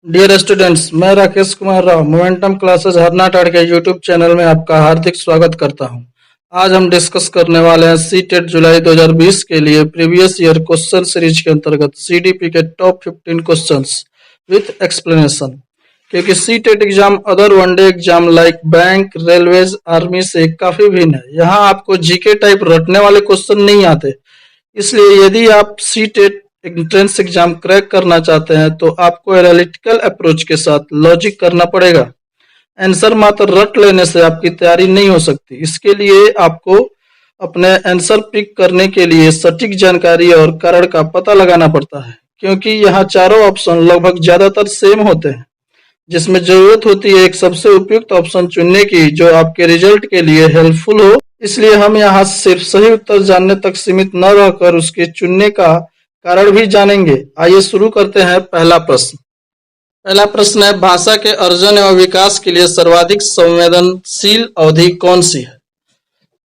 Dear students, मैं Rakesh Kumar Rao momentum classes Harnatar के YouTube channel में आपका हार्दिक स्वागत करता हूं। आज हम डिस्कस करने वाले हैं सीटेट जुलाई 2020 के लिए प्रीवियस ईयर क्वेश्चन सीरीज के अंतर्गत सीडीपी के टॉप 15 क्वेश्चंस विथ एक्सप्लेनेशन। क्योंकि CTET exam other one day exam like bank, railways, army से काफी भिन्न है। यहाँ आपको जीके टाइप रटने वाले क्वेश्चन नहीं आते, इसलिए यदि आप सीटेट एंट्रेंस एग्जाम क्रैक करना चाहते हैं तो आपको एनालिटिकल अप्रोच के साथ लॉजिक करना पड़ेगा। आंसर मात्र रट लेने से आपकी तैयारी नहीं हो सकती। इसके लिए आपको अपने आंसर पिक करने के लिए सटीक जानकारी और कारण का पता लगाना पड़ता है, क्योंकि यहाँ चारों ऑप्शन लगभग ज्यादातर सेम होते हैं, जिसमें जरूरत होती है एक सबसे उपयुक्त ऑप्शन चुनने की जो आपके रिजल्ट के लिए हेल्पफुल हो। इसलिए हम यहाँ सिर्फ सही उत्तर जानने तक सीमित न रहकर उसके चुनने का कारण भी जानेंगे। आइए शुरू करते हैं। पहला प्रश्न है, भाषा के अर्जन एवं विकास के लिए सर्वाधिक संवेदनशील अवधि कौन सी है?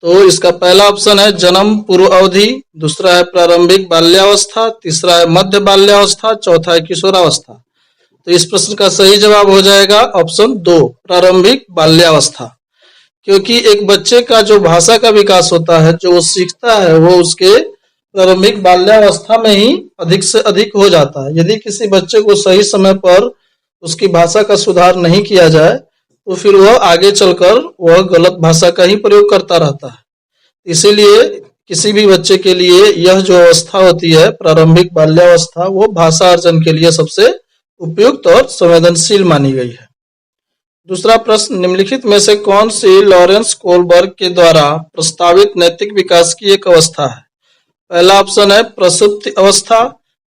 तो इसका पहला ऑप्शन है जन्म पूर्व अवधि, दूसरा है प्रारंभिक बाल्यावस्था, तीसरा है मध्य बाल्यावस्था, चौथा है किशोरावस्था। तो इस प्रश्न का सही जवाब हो जाएगा ऑप्शन 2, प्रारंभिक बाल्यावस्था। क्योंकि एक बच्चे का जो भाषा का विकास होता है, जो वो सीखता है, वो उसके प्रारंभिक बाल्यावस्था में ही अधिक से अधिक हो जाता है। यदि किसी बच्चे को सही समय पर उसकी भाषा का सुधार नहीं किया जाए तो फिर वह आगे चलकर वह गलत भाषा का ही प्रयोग करता रहता है। इसीलिए किसी भी बच्चे के लिए यह जो अवस्था होती है प्रारंभिक बाल्यावस्था, वो भाषा अर्जन के लिए सबसे उपयुक्त और संवेदनशील मानी गई है। दूसरा प्रश्न, निम्नलिखित में से कौन सी लॉरेंस कोलबर्ग के द्वारा प्रस्तावित नैतिक विकास की एक अवस्था है? पहला ऑप्शन है प्रसुप्ति अवस्था,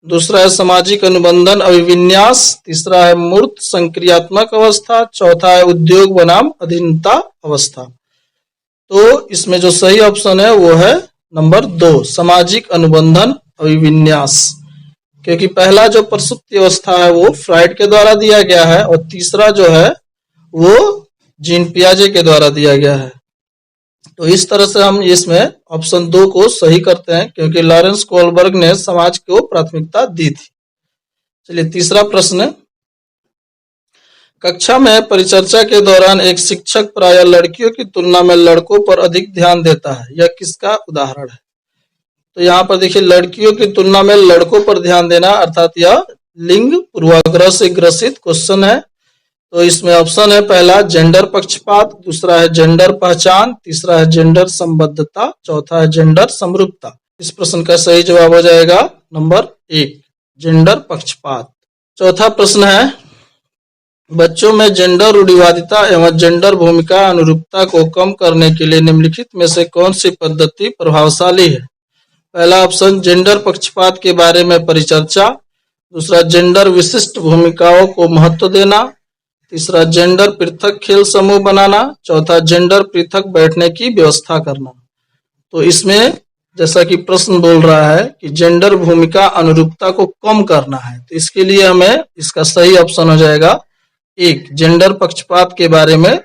दूसरा है सामाजिक अनुबंधन अभिविन्यास, तीसरा है मूर्त संक्रियात्मक अवस्था, चौथा है उद्योग बनाम अधीनता अवस्था। तो इसमें जो सही ऑप्शन है वो है नंबर 2, सामाजिक अनुबंधन अभिविन्यास। क्योंकि पहला जो प्रसुप्ति अवस्था है वो फ्राइड के द्वारा दिया गया है और तीसरा जो है वो जीन पियाजे के द्वारा दिया गया है। तो इस तरह से हम इसमें ऑप्शन 2 को सही करते हैं, क्योंकि लॉरेंस कोलबर्ग ने समाज को प्राथमिकता दी थी। चलिए तीसरा प्रश्न, कक्षा में परिचर्चा के दौरान एक शिक्षक प्रायः लड़कियों की तुलना में लड़कों पर अधिक ध्यान देता है, यह किसका उदाहरण है? तो यहाँ पर देखिए, लड़कियों की तुलना में लड़कों पर ध्यान देना, अर्थात यह लिंग पूर्वाग्रह से ग्रसित क्वेश्चन है। तो इसमें ऑप्शन है पहला जेंडर पक्षपात, दूसरा है जेंडर पहचान, तीसरा है जेंडर संबद्धता, चौथा है जेंडर समरूपता। इस प्रश्न का सही जवाब हो जाएगा नंबर 1, जेंडर पक्षपात। चौथा प्रश्न है, बच्चों में जेंडर रूढ़िवादिता एवं जेंडर भूमिका अनुरूपता को कम करने के लिए निम्नलिखित में से कौन सी पद्धति प्रभावशाली है? पहला ऑप्शन जेंडर पक्षपात के बारे में परिचर्चा, दूसरा जेंडर विशिष्ट भूमिकाओं को महत्व देना, तीसरा जेंडर पृथक खेल समूह बनाना, चौथा जेंडर पृथक बैठने की व्यवस्था करना। तो इसमें जैसा कि प्रश्न बोल रहा है कि जेंडर भूमिका अनुरूपता को कम करना है, तो इसके लिए हमें इसका सही ऑप्शन हो जाएगा 1, जेंडर पक्षपात के बारे में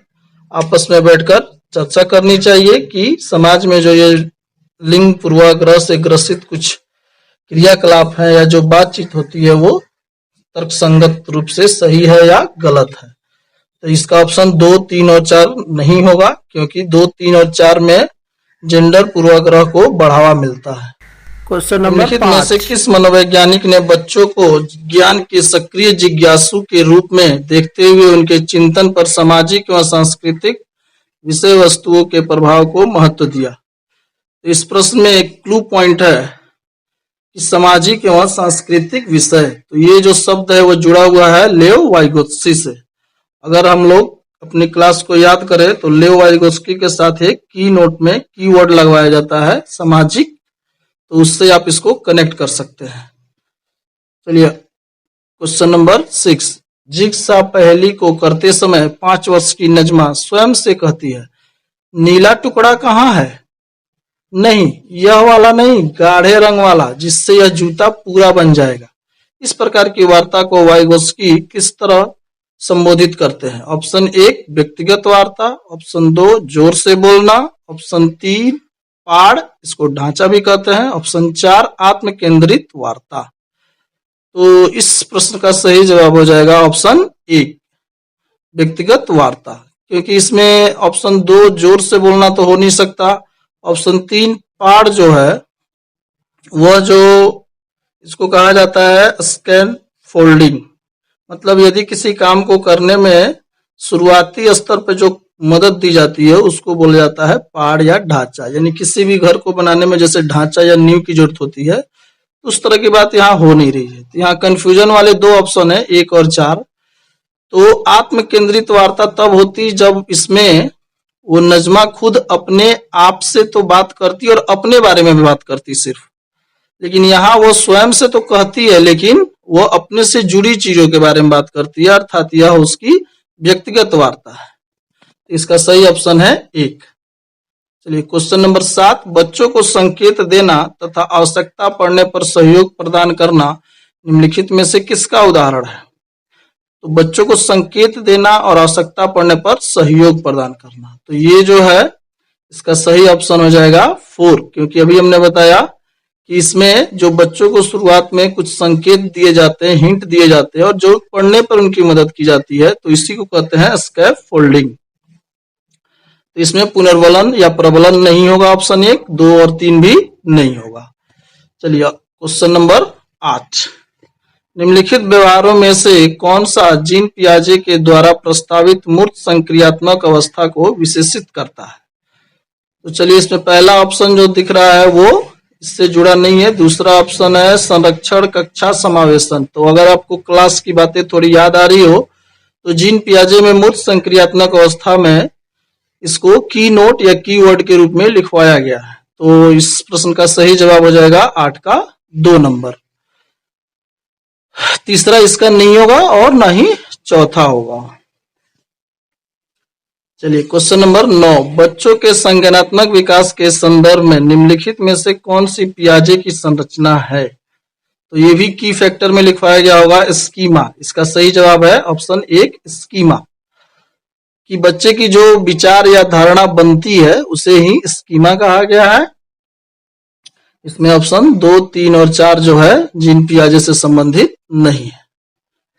आपस में बैठकर चर्चा करनी चाहिए कि समाज में जो ये लिंग पूर्वाग्रह से ग्रसित कुछ क्रियाकलाप है या जो बातचीत होती है वो तर्कसंगत रूप से सही है या गलत है। तो इसका ऑप्शन 2, 3 और 4 नहीं होगा, क्योंकि 2, 3 और 4 में जेंडर पूर्वाग्रह को बढ़ावा मिलता है। क्वेश्चन नंबर 5 में से किस मनोवैज्ञानिक ने बच्चों को ज्ञान के सक्रिय जिज्ञासु के रूप में देखते हुए उनके चिंतन पर सामाजिक एवं सांस्कृतिक विषय वस्तुओं के प्रभाव को महत्व दिया? तो इस प्रश्न में एक क्लू पॉइंट है कि सामाजिक एवं सांस्कृतिक विषय, तो ये जो शब्द है वो जुड़ा हुआ है लेव वाइगोत्स्की से। अगर हम लोग अपनी क्लास को याद करें तो लेव वाइगोत्स्की के साथ एक की नोट में कीवर्ड लगवाया जाता है सामाजिक, तो उससे आप इसको कनेक्ट कर सकते हैं। चलिए क्वेश्चन नंबर 6, जिग्सा पहेली को करते समय 5 वर्ष की नजमा स्वयं से कहती है, नीला टुकड़ा कहाँ है? नहीं, यह वाला नहीं, गाढ़े रंग वाला, जिससे यह जूता पूरा बन जाएगा। इस प्रकार की वार्ता को वाइगोत्स्की किस तरह संबोधित करते हैं? ऑप्शन 1, व्यक्तिगत वार्ता, ऑप्शन 2, जोर से बोलना, ऑप्शन 3, पाड़, इसको ढांचा भी कहते हैं, ऑप्शन 4, आत्म केंद्रित वार्ता। तो इस प्रश्न का सही जवाब हो जाएगा ऑप्शन 1, व्यक्तिगत वार्ता, क्योंकि इसमें ऑप्शन 2 जोर से बोलना तो हो नहीं सकता। ऑप्शन 3 पाठ जो है वह जो इसको कहा जाता है स्कैन फोल्डिंग, मतलब यदि किसी काम को करने में शुरुआती स्तर पर जो मदद दी जाती है उसको बोला जाता है पाड़ या ढांचा। यानी किसी भी घर को बनाने में जैसे ढांचा या नींव की जरूरत होती है, उस तरह की बात यहाँ हो नहीं रही है। तो यहाँ कंफ्यूजन वाले 2 ऑप्शन है, 1 और 4। तो आत्म केंद्रित वार्ता तब होती जब इसमें वो नजमा खुद अपने आप से तो बात करती और अपने बारे में भी बात करती सिर्फ, लेकिन यहाँ वो स्वयं से तो कहती है लेकिन वो अपने से जुड़ी चीजों के बारे में बात करती है, अर्थात यह उसकी व्यक्तिगत वार्ता है। इसका सही ऑप्शन है 1। चलिए क्वेश्चन नंबर 7, बच्चों को संकेत देना तथा आवश्यकता पड़ने पर सहयोग प्रदान करना निम्नलिखित में से किसका उदाहरण है? तो बच्चों को संकेत देना और आवश्यकता पड़ने पर सहयोग प्रदान करना, तो ये जो है इसका सही ऑप्शन हो जाएगा 4, क्योंकि अभी हमने बताया कि इसमें जो बच्चों को शुरुआत में कुछ संकेत दिए जाते हैं, हिंट दिए जाते हैं और जो पढ़ने पर उनकी मदद की जाती है, तो इसी को कहते हैं स्कैफ फोल्डिंग। तो इसमें पुनर्वलन या प्रबलन नहीं होगा, ऑप्शन 1, 2 और 3 भी नहीं होगा। चलिए क्वेश्चन नंबर 8, निम्नलिखित व्यवहारों में से कौन सा जीन पियाजे के द्वारा प्रस्तावित मूर्त संक्रियात्मक अवस्था को विशेषित करता है? तो चलिए इसमें पहला ऑप्शन जो दिख रहा है वो इससे जुड़ा नहीं है। दूसरा ऑप्शन है संरक्षण कक्षा समावेशन। तो अगर आपको क्लास की बातें थोड़ी याद आ रही हो तो जीन पियाजे में मूर्त संक्रियात्मक अवस्था में इसको की नोट या की वर्ड के रूप में लिखवाया गया है। तो इस प्रश्न का सही जवाब हो जाएगा 8 का 2 नंबर। तीसरा इसका नहीं होगा और ना ही चौथा होगा। चलिए क्वेश्चन नंबर 9, बच्चों के संज्ञानात्मक विकास के संदर्भ में निम्नलिखित में से कौन सी पियाजे की संरचना है? तो ये भी की फैक्टर में लिखवाया गया होगा स्कीमा। इसका सही जवाब है ऑप्शन 1 स्कीमा, कि बच्चे की जो विचार या धारणा बनती है उसे ही स्कीमा कहा गया है। इसमें ऑप्शन 2, 3 और 4 जो है जीन पियाजे से संबंधित नहीं है।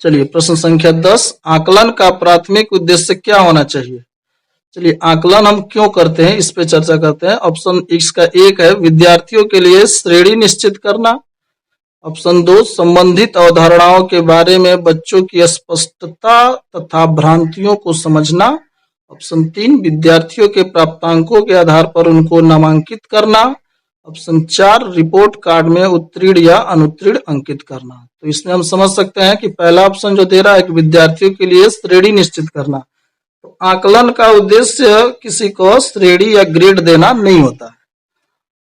चलिए प्रश्न संख्या 10, आकलन का प्राथमिक उद्देश्य क्या होना चाहिए? चलिए आकलन हम क्यों करते हैं इस पे चर्चा करते हैं। ऑप्शन इसका 1 है विद्यार्थियों के लिए श्रेणी निश्चित करना। ऑप्शन 2 संबंधित अवधारणाओं के बारे में बच्चों की स्पष्टता तथा भ्रांतियों को समझना। ऑप्शन 3 विद्यार्थियों के प्राप्तांकों के आधार पर उनको नामांकित करना। ऑप्शन 4 रिपोर्ट कार्ड में उत्तीर्ण या अनुत्तीर्ण अंकित करना। तो इसमें हम समझ सकते हैं कि पहला ऑप्शन जो दे रहा है कि विद्यार्थियों के लिए श्रेणी निश्चित करना, तो आकलन का उद्देश्य किसी को श्रेणी या ग्रेड देना नहीं होता है।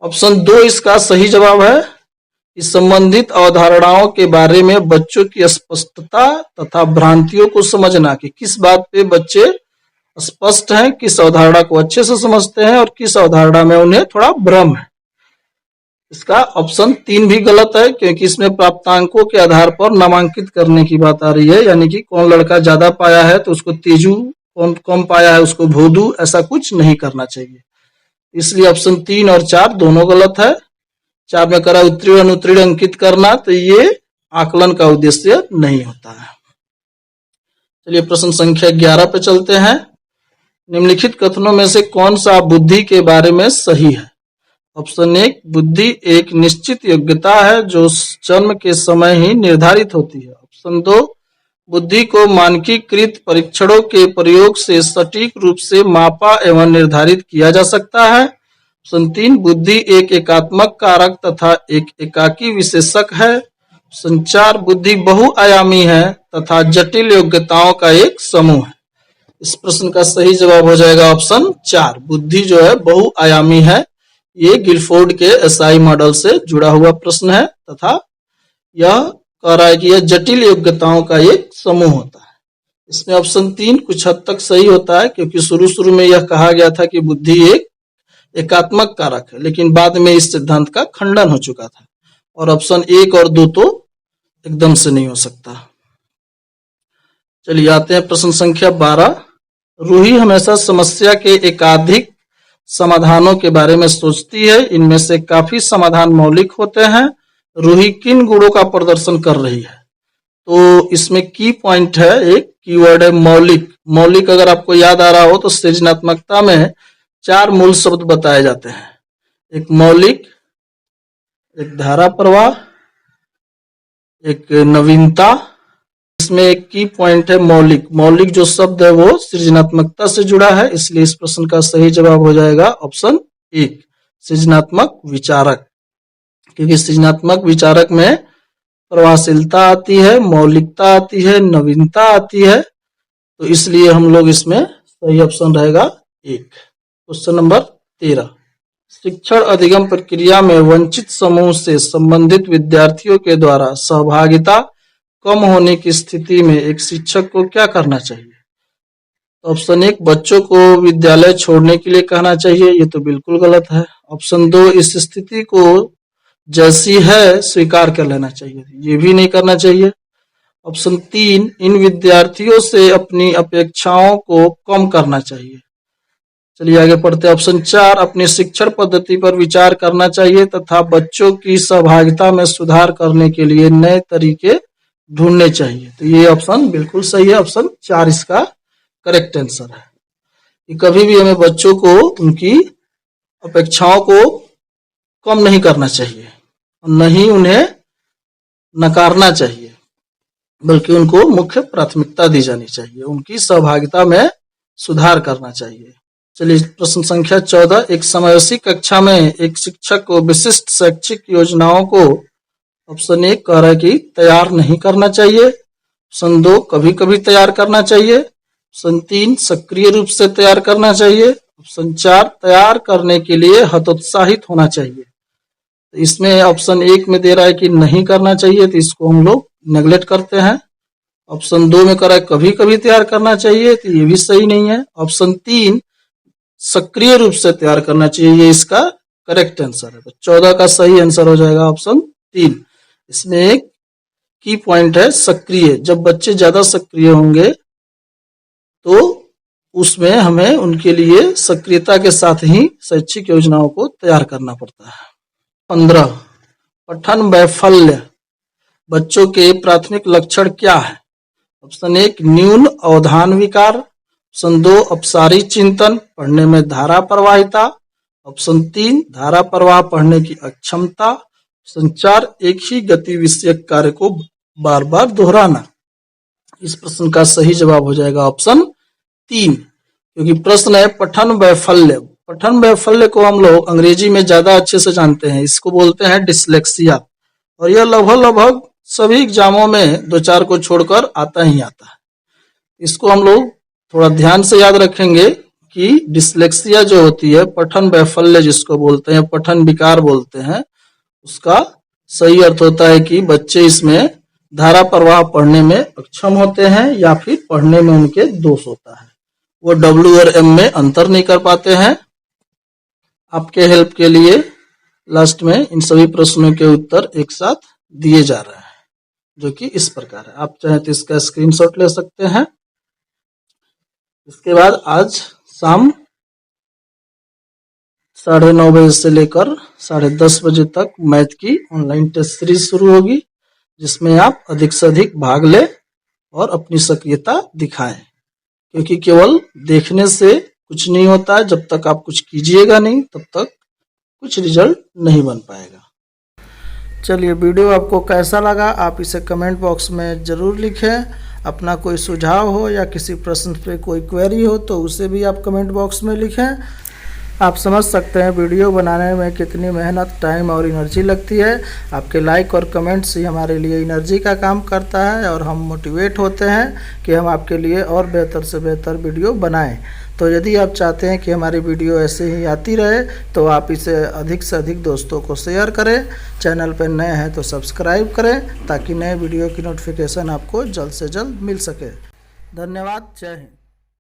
ऑप्शन 2 इसका सही जवाब है कि संबंधित अवधारणाओं के बारे में बच्चों की स्पष्टता तथा भ्रांतियों को समझना, कि किस बात पे बच्चे स्पष्ट हैं, किस अवधारणा को अच्छे से समझते हैं और किस अवधारणा में उन्हें थोड़ा भ्रम है। इसका ऑप्शन 3 भी गलत है, क्योंकि इसमें प्राप्तांकों के आधार पर नामांकित करने की बात आ रही है, यानी कि कौन लड़का ज्यादा पाया है तो उसको तेजू, कौन कम पाया है उसको भोदू, ऐसा कुछ नहीं करना चाहिए। इसलिए ऑप्शन 3 और 4 दोनों गलत है। 4 में करा उत्तीर्ण अनुत्तीर्ण अंकित करना, तो ये आकलन का उद्देश्य नहीं होता है। चलिए प्रश्न संख्या 11 पे चलते हैं। निम्नलिखित कथनों में से कौन सा बुद्धि के बारे में सही है? ऑप्शन 1 बुद्धि एक निश्चित योग्यता है जो जन्म के समय ही निर्धारित होती है। ऑप्शन 2 बुद्धि को मानकीकृत परीक्षणों के प्रयोग से सटीक रूप से मापा एवं निर्धारित किया जा सकता है। ऑप्शन 3 बुद्धि एक एकात्मक कारक तथा एक एकाकी विशेषक है। ऑप्शन 4 बुद्धि बहुआयामी है तथा जटिल योग्यताओं का एक समूह है। इस प्रश्न का सही जवाब हो जाएगा ऑप्शन 4, बुद्धि जो है बहुआयामी है। ये गिलफोर्ड के एसआई मॉडल से जुड़ा हुआ प्रश्न है तथा यह कह रहा है कि यह जटिल योग्यताओं का एक समूह होता है। इसमें ऑप्शन 3 कुछ हद तक सही होता है, क्योंकि शुरू में यह कहा गया था कि बुद्धि एक एकात्मक कारक है, लेकिन बाद में इस सिद्धांत का खंडन हो चुका था और ऑप्शन 1 और 2 तो एकदम से नहीं हो सकता। चलिए आते हैं प्रश्न संख्या 12। रूही हमेशा समस्या के एकाधिक समाधानों के बारे में सोचती है। इनमें से काफी समाधान मौलिक होते हैं। रूही किन गुणों का प्रदर्शन कर रही है? तो इसमें की पॉइंट है, एक कीवर्ड है मौलिक। मौलिक अगर आपको याद आ रहा हो तो सृजनात्मकता में 4 मूल शब्द बताए जाते हैं। एक मौलिक, एक धारा प्रवाह, एक नवीनता। इसमें एक की पॉइंट है मौलिक। मौलिक जो शब्द है वो सृजनात्मकता से जुड़ा है, इसलिए इस प्रश्न का सही जवाब हो जाएगा ऑप्शन 1, सृजनात्मक विचारक। क्योंकि सृजनात्मक विचारक में प्रभावशीलता आती है, मौलिकता आती है, नवीनता आती है, तो इसलिए हम लोग इसमें सही ऑप्शन रहेगा 1। क्वेश्चन नंबर 13, शिक्षण अधिगम प्रक्रिया में वंचित समूह से संबंधित विद्यार्थियों के द्वारा सहभागिता कम होने की स्थिति में एक शिक्षक को क्या करना चाहिए? ऑप्शन 1, बच्चों को विद्यालय छोड़ने के लिए कहना चाहिए, ये तो बिल्कुल गलत है। ऑप्शन 2, इस स्थिति को जैसी है स्वीकार कर लेना चाहिए, ये भी नहीं करना चाहिए। ऑप्शन 3, इन विद्यार्थियों से अपनी अपेक्षाओं को कम करना चाहिए। चलिए आगे पढ़ते हैं। ऑप्शन 4, अपनी शिक्षण पद्धति पर विचार करना चाहिए तथा बच्चों की सहभागिता में सुधार करने के लिए नए तरीके ढूंढने चाहिए। तो ये ऑप्शन बिल्कुल सही है, ऑप्शन 4 इसका करेक्ट आंसर है कि कभी भी हमें बच्चों को उनकी अपेक्षाओं को कम नहीं करना चाहिए, नहीं उन्हें नकारना चाहिए, बल्कि उनको मुख्य प्राथमिकता दी जानी चाहिए, उनकी सहभागिता में सुधार करना चाहिए। चलिए प्रश्न संख्या 14, एक समावेशी कक्षा में एक शिक्षक को विशिष्ट शैक्षिक योजनाओं को ऑप्शन 1 कह रहा है कि तैयार नहीं करना चाहिए। ऑप्शन 2, कभी कभी तैयार करना चाहिए। ऑप्शन 3, सक्रिय रूप से तैयार करना चाहिए। ऑप्शन 4, तैयार करने के लिए हतोत्साहित होना चाहिए। तो इसमें ऑप्शन 1 में दे रहा है कि नहीं करना चाहिए, तो इसको हम लोग नेग्लेक्ट करते हैं। ऑप्शन 2 में कह रहा है कभी कभी तैयार करना चाहिए, तो ये भी सही नहीं है। ऑप्शन 3, सक्रिय रूप से तैयार करना चाहिए, ये इसका करेक्ट आंसर है। तो 14 का सही आंसर हो जाएगा ऑप्शन 3। इसमें एक की पॉइंट है सक्रिय। जब बच्चे ज्यादा सक्रिय होंगे तो उसमें हमें उनके लिए सक्रियता के साथ ही शैक्षिक योजनाओं को तैयार करना पड़ता है। 15, पठन वैफल्य बच्चों के प्राथमिक लक्षण क्या है? ऑप्शन 1, न्यून अवधान विकार। ऑप्शन 2, अपसारी चिंतन, पढ़ने में धारा प्रवाहिता। ऑप्शन 3, धारा प्रवाह पढ़ने की अक्षमता। ऑप्शन 4, एक ही गति विषयक कार्य को बार बार दोहराना। इस प्रश्न का सही जवाब हो जाएगा ऑप्शन 3, क्योंकि प्रश्न है पठन वैफल्य। पठन वैफल्य को हम लोग अंग्रेजी में ज्यादा अच्छे से जानते हैं, इसको बोलते हैं डिसलेक्सिया, और यह लगभग सभी एग्जामों में 2-4 को छोड़कर आता ही आता है। इसको हम लोग थोड़ा ध्यान से याद रखेंगे कि डिसलेक्सिया जो होती है, पठन वैफल्य जिसको बोलते हैं, पठन विकार बोलते हैं, उसका सही अर्थ होता है कि बच्चे इसमें धारा प्रवाह पढ़ने में अक्षम होते हैं या फिर पढ़ने में उनके दोष होता है, वो W और M में अंतर नहीं कर पाते हैं। आपके हेल्प के लिए लास्ट में इन सभी प्रश्नों के उत्तर एक साथ दिए जा रहे हैं, जो कि इस प्रकार है। आप चाहें तो इसका स्क्रीनशॉट ले सकते हैं। इसके बाद आज शाम 9:30 बजे से लेकर 10:30 बजे तक मैथ की ऑनलाइन टेस्ट सीरीज शुरू होगी, जिसमें आप अधिक से अधिक भाग लें और अपनी सक्रियता दिखाएं, क्योंकि केवल देखने से कुछ नहीं होता है। जब तक आप कुछ कीजिएगा नहीं तब तक कुछ रिजल्ट नहीं बन पाएगा। चलिए, वीडियो आपको कैसा लगा आप इसे कमेंट बॉक्स में ज़रूर लिखें। अपना कोई सुझाव हो या किसी प्रश्न पे कोई क्वेरी हो तो उसे भी आप कमेंट बॉक्स में लिखें। आप समझ सकते हैं वीडियो बनाने में कितनी मेहनत, टाइम और एनर्जी लगती है। आपके लाइक और कमेंट्स ही हमारे लिए एनर्जी का काम करता है और हम मोटिवेट होते हैं कि हम आपके लिए और बेहतर से बेहतर वीडियो बनाएं। तो यदि आप चाहते हैं कि हमारी वीडियो ऐसे ही आती रहे तो आप इसे अधिक से अधिक दोस्तों को शेयर करें। चैनल पर नए हैं तो सब्सक्राइब करें ताकि नए वीडियो की नोटिफिकेशन आपको जल्द से जल्द मिल सके। धन्यवाद। जय हिंद।